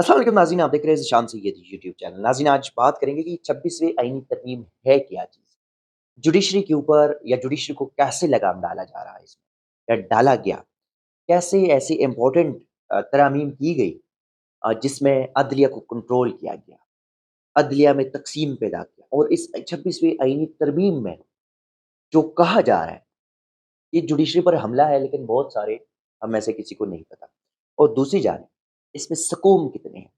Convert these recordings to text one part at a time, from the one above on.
अस्सलाम वालेकुम नाज़रीन, आप देख रहे हैं ज़ीशान सैयद यूट्यूब चैनल। नाज़रीन, आज बात करेंगे कि 26वीं आईनी तरमीम है क्या चीज़? जुडिशरी के ऊपर या जुडिशरी को कैसे लगाम डाला जा रहा है इसमें या डाला गया? कैसे ऐसी इम्पोर्टेंट तरामीम की गई जिसमें अदलिया को कंट्रोल किया गया, अदलिया में तक़सीम पैदा किया और इस 26वीं आईनी तरमीम में जो कहा जा रहा है, ये जुडिशरी पर हमला है लेकिन बहुत सारे हम में से किसी को नहीं पता। और दूसरी जानिब इसमें सकूम कितने हैं?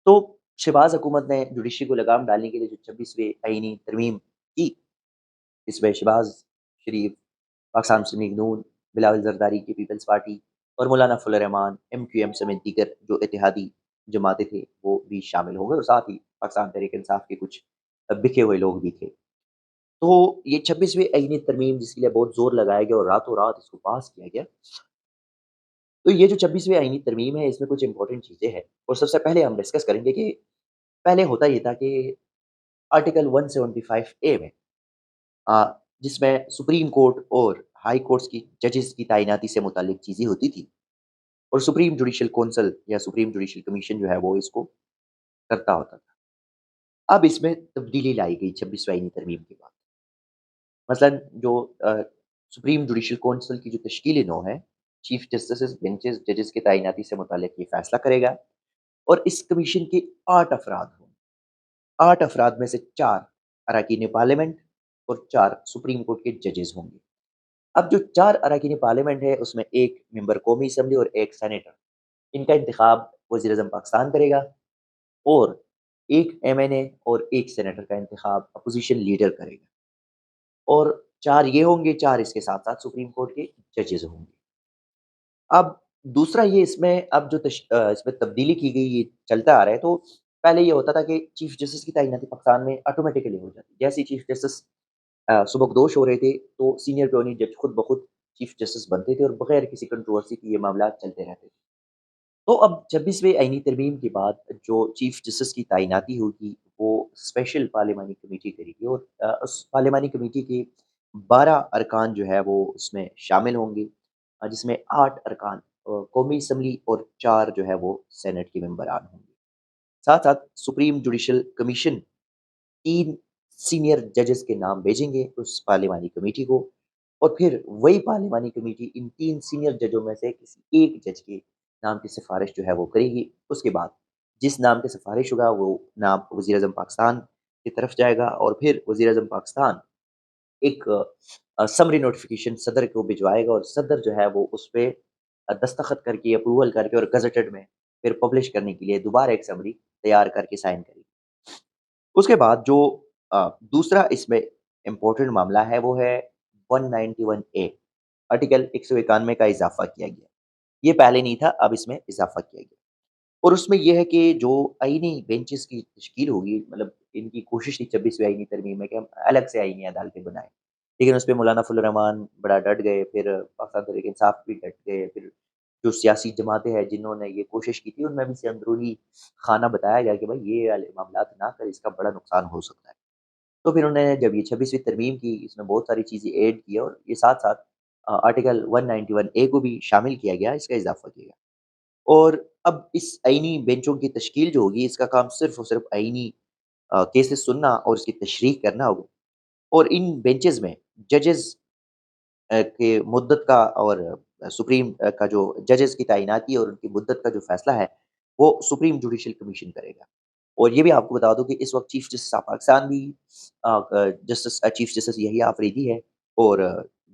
तो शहबाज़ हुकूमत ने जुडिशरी को लगाम डालने के लिए जो 26वीं आईनी तरमीम की, इसमें शहबाज़ शरीफ, पाकिस्तान मुस्लिम लीग नून, बिलावल ज़रदारी की पीपल्स पार्टी और मौलाना फजल रहमान, एमक्यूएम समेत दीगर जो इत्तेहादी जमातें थे, वो भी शामिल हो गए और साथ ही पाकिस्तान तहरीक इंसाफ के कुछ बिखे हुए लोग भी थे। तो ये 26वीं आईनी तरमीम जिसके लिए बहुत ज़ोर लगाया गया और रातों-रात इसको पास किया गया। तो ये जो 26वीं आईनी तरमीम है, इसमें कुछ इम्पोर्टेंट चीज़ें हैं और सबसे पहले हम डिस्कस करेंगे कि पहले होता ये था कि आर्टिकल 175 ए में जिसमें सुप्रीम कोर्ट और हाई कोर्ट्स की जजेस की तैनाती से मुताल्लिक चीज़ें होती थी और सुप्रीम जुडिशियल कौंसल या सुप्रीम जुडिशियल कमीशन जो है वो इसको करता होता था। अब इसमें तब्दीली लाई गई 26वीं आईनी तरमीम के बाद। मसलन जो सुप्रीम जुडिशियल कौंसल की जो तश्कील नौ है, चीफ जस्टिस, बेंचेस, जजेस की तैनाती से मुताल्लिक ये फैसला करेगा और इस कमीशन के 8 अफराद होंगे। 8 अफराद में से 4 अरकान पार्लियामेंट और 4 सुप्रीम कोर्ट के जजेस होंगे। अब जो 4 अरकान पार्लियामेंट है, उसमें 1 मेंबर कौमी असम्बली और 1 सेनेटर, इनका इंतखाब वज़ीर-ए-आज़म पाकिस्तान करेगा और 1 एमएनए और 1 सेनेटर का इंतखाब अपोज़िशन लीडर करेगा और 4 ये होंगे, 4 इसके साथ-साथ सुप्रीम कोर्ट के जजेस होंगे। अब दूसरा ये इसमें अब जो इसमें तब्दीली की गई, ये चलता आ रहा है, तो पहले ये होता था कि चीफ जस्टिस की तैनाती पाकिस्तान में ऑटोमैटिकली हो जाती। जैसे ही चीफ जस्टिस सुबकदोश हो रहे थे, तो सीनियर टॉर्नी जज खुद ब खुद चीफ जस्टिस बनते थे और बगैर किसी कंट्रोवर्सी के ये मामलात चलते रहते थे। तो अब 26वें आईनी तरमीम के बाद जो चीफ जस्टिस की तैनाती होगी, वो स्पेशल पार्लियामानी कमेटी करेगी और उस पार्लियामानी कमेटी के 12 अरकान जो है वो उसमें शामिल होंगे, जिसमें 8 अरकान कौमी असम्बली और 4 जो है वो सेनेट के मेंबरान होंगे। साथ-साथ सुप्रीम जुडिशियल कमीशन 3 सीनियर जजेस के नाम भेजेंगे उस पार्लियामानी कमेटी को और फिर वही पार्लियामानी कमेटी इन 3 सीनियर जजों में से किसी एक जज के नाम की सिफ़ारिश जो है वो करेगी। उसके बाद जिस नाम की सिफ़ारिश होगा वो नाम वज़ीर-ए-आज़म पाकिस्तान की तरफ जाएगा और फिर वज़ीर-ए-आज़म पाकिस्तान एक समरी नोटिफ़िकेशन सदर को भिजवाएगा और सदर जो है वो उसपे दस्तखत करके अप्रूवल करके और गज़ेटेड में फिर पब्लिश करने के लिए दोबारा एक समरी तैयार करके साइन करेगी। उसके बाद जो दूसरा इसमें इम्पोर्टेंट मामला है वो है 191 ए, आर्टिकल 191 का इज़ाफ़ा किया गया। ये पहले नहीं था, अब इसमें इज़ाफ़ा किया गया और उसमें ये है कि जो आईनी बेंचेस की तश्कील होगी, मतलब इनकी कोशिश थी 26वीं आईनी तरमीम में कि हम अलग से आईनी अदालतें बनाएँ। लेकिन उसपे मौलाना फजल रहमान बड़ा डट गए, फिर पाकिस्तान तहरीक इंसाफ भी डट गए, फिर जो सियासी जमातें हैं जिन्होंने ये कोशिश की थी, उनमें भी से अंदरूनी खाना बताया गया कि भाई ये वाले मामलात ना कर, इसका बड़ा नुकसान हो सकता है। तो फिर उन्होंने जब ये 26वीं तरमीम की, इसमें बहुत सारी चीज़ें ऐड की और ये साथ-साथ आर्टिकल 191 ए को भी शामिल किया गया, इसका इज़ाफ़ा किया गया। और अब इस आईनी बेंचों की तश्कील जो होगी, इसका काम सिर्फ़ और सिर्फ़ आईनी केसेस सुनना और इसकी तशरीह करना होगा और इन बेंचेज़ में जजेज़ के मुद्दत का और सुप्रीम का जो जजेस की तैनाती और उनकी मुद्दत का जो फ़ैसला है, वो सुप्रीम जुडिशियल कमीशन करेगा। और ये भी आपको बता दूँ कि इस वक़्त चीफ जस्टिस ऑफ पाकिस्तान भी चीफ जस्टिस यहिया आफरीदी है और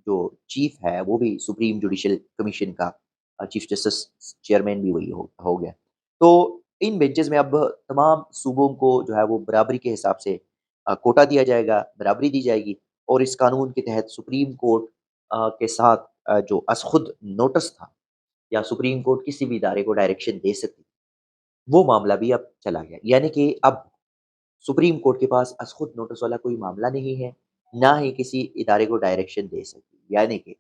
जो चीफ है वो भी सुप्रीम जुडिशियल कमीशन का चीफ जस्टिस चेयरमैन भी वही हो गया। तो इन बेंचेज़ में अब तमाम सूबों को जो है वो बराबरी के हिसाब से कोटा दिया जाएगा, बराबरी दी जाएगी और इस कानून के तहत सुप्रीम कोर्ट के साथ जो खुद नोटिस था या सुप्रीम कोर्ट किसी भी इदारे को डायरेक्शन दे सकती, वो मामला भी अब चला गया। यानी कि अब सुप्रीम कोर्ट के पास खुद नोटिस वाला कोई मामला नहीं है, ना ही किसी इदारे को डायरेक्शन दे सकती। यानी कि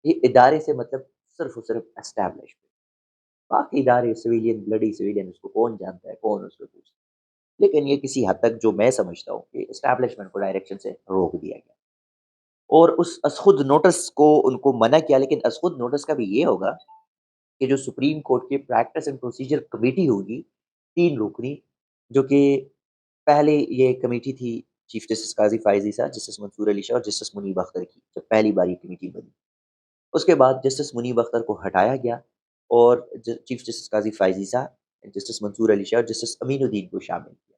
ये इदारे से मतलब सिर्फ़ और सिर्फ़ एस्टेब्लिशमेंट। बाकी इदारे सिविलियन, ब्लडी सिविलियन, उसको कौन जानता है, कौन उसको पूछता है। लेकिन ये किसी हद तक जो मैं समझता हूँ कि एस्टेब्लिशमेंट को डायरेक्शन से रोक दिया गया। और उस असखुद नोटिस को उनको मना किया, लेकिन असखुद नोटिस का भी ये होगा कि जो सुप्रीम कोर्ट की प्रैक्टिस एंड प्रोसीजर कमेटी होगी, 3 रुकनी, जो कि पहले ये कमेटी थी चीफ जस्टिस काज़ी फ़ाइज़ ईसा, जस्टिस मंसूर अली शाह और जस्टिस मुनीब अख्तर की, जब पहली बार ये कमेटी बनी। उसके बाद जस्टिस मुनीब अख्तर को हटाया गया और चीफ जस्टिस काज़ी फ़ाइज़ ईसा, जस्टिस मंसूर अली शाह और जस्टिस अमीनुद्दीन को शामिल किया,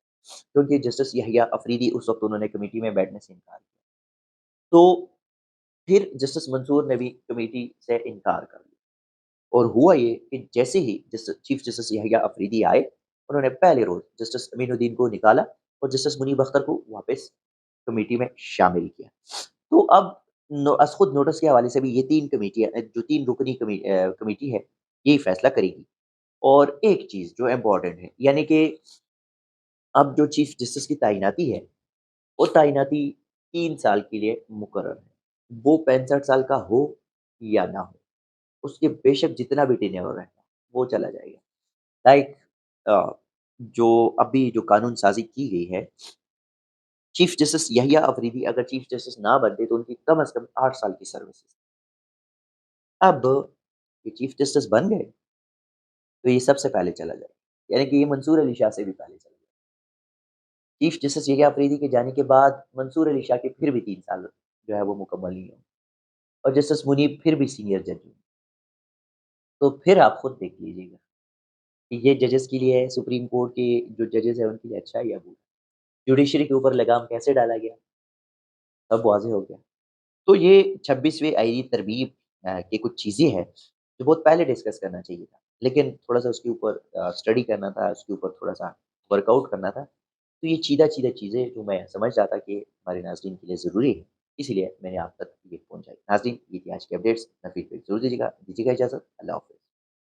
क्योंकि जस्टिस यहिया अफरीदी उस वक़्त उन्होंने कमेटी में बैठने से इनकार किया। तो फिर जस्टिस मंसूर ने भी कमेटी से इनकार कर दिया और हुआ ये कि जैसे ही चीफ जस्टिस यहिया अफरीदी आए, उन्होंने पहले रोज़ जस्टिस अमीनुद्दीन को निकाला और जस्टिस मुनीब अख्तर को वापस कमेटी में शामिल किया। तो अब खुद नोटिस के हवाले से भी ये 3 कमेटियाँ जो 3 रुकनी कमेटी है, यही फैसला करेगी। और एक चीज़ जो इम्पोर्टेंट है, यानी कि अब जो चीफ जस्टिस की तैनाती है, वो तैनाती 3 साल के लिए मुकर्रर है। वो 65 साल का हो या ना हो, उसके बेशक जितना भी टेन्योर है, वो चला जाएगा। लाइक अ, जो अभी जो कानून साज़ी की गई है, चीफ जस्टिस यहिया अफरीदी अगर चीफ जस्टिस ना बनते तो उनकी कम से कम 8 साल की सर्विस है। अब ये चीफ जस्टिस बन गए, तो ये सबसे पहले चला जाएगा। यानी कि ये मंसूर अली शाह से भी पहले चला जाएगा। चीफ जस्टिस यहिया अफरीदी के जाने के बाद मंसूर अली शाह के फिर भी 3 साल जो है वो मुकम्मल नहीं होंगे और जस्टिस मुनीब फिर भी सीनियर जज हैं। तो फिर आप खुद देख लीजिएगा कि ये जजेस के लिए सुप्रीम कोर्ट के जो जजेस हैं उनके लिए अच्छा है या बुरा? जुडिशरी के ऊपर लगाम कैसे डाला गया? सब वाज़ेह हो गया। तो ये 26वें आईनी तरमीम की कुछ चीज़ें हैं, जो बहुत पहले डिस्कस करना चाहिए था। लेकिन थोड़ा-सा उसके ऊपर स्टडी करना था, उसके ऊपर थोड़ा-सा वर्कआउट करना था। तो ये चीज़ा-चीज़ा चीज़ें जो मैं समझ रहा था कि हमारे नाज़रीन के लिए ज़रूरी है, इसीलिए मैंने आप तक ये पहुँचाई। नाज़रीन, ये थी आज की अपडेट्स। अपना फीडबैक ज़रूर दीजिएगा। दीजिएगा इजाज़त। अल्लाह हाफ़िज़।